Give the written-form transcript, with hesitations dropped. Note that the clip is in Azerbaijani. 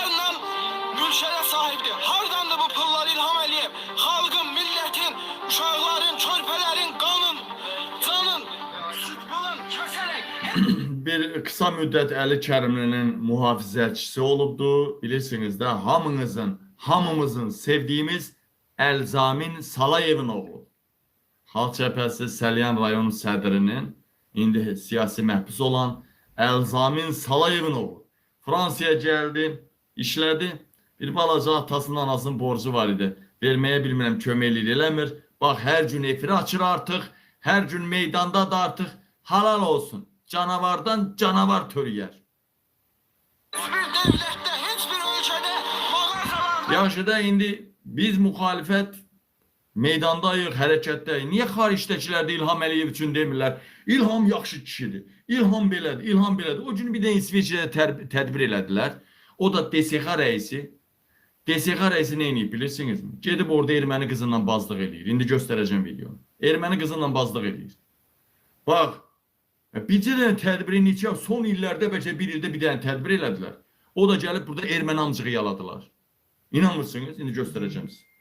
milyarlarla mülkəyə sahibdir. Hardandır bu pullar İlham Əliyev? Xalqın, millətin, uşaqların, körpələrin qanın, canın, süt bulun kəsərək. Bir kısa müddət Əli Kərimlinin mühafizəçisi olubdu. Bilirsiniz də hamımızın sevdiyimiz Əlzamin Salayevin oğlu. Xalq Cəbhəsi Səlyan rayon sədrinin indi siyasi məhbus olan Əlzamin Salayevin oğlu. Fransaya gəldi, işlədi. Bir balaca atasının anasının borcu var idi. Verməyə bilmirəm, kömək eləmir. Bax, hər gün efiri açır artıq. Hər gün meydanda da artıq. Halal olsun. Canavardan canavar törüyer. Hiçbir devlette, hiçbir ülkede mağazalarda... Yaxşı da indi biz muhalefet meydandayıq, hərəkətdəyik. Niyə xaricdəkilər də İlham Əliyev üçün demirlər? İlham yaxşı kişidir. İlham belədir, İlham belədir. O gün bir də İsveçrədə tədbir elədilər. O da DSX rəisi. DSX rəisi nə edib bilirsinizmi? Gedib orada erməni qızından bazlıq eləyir. İndi göstərəcəm videonu. Erməni qızından bazlıq eləyir. Bax, bircə dənə tədbiri neçə son illərdə bəlkə bir ildə bir dənə tədbir elədilər. O da gəlib burada erməni amcığı yaladılar. İnanmırsınız? İndi göstərəcəm sizə.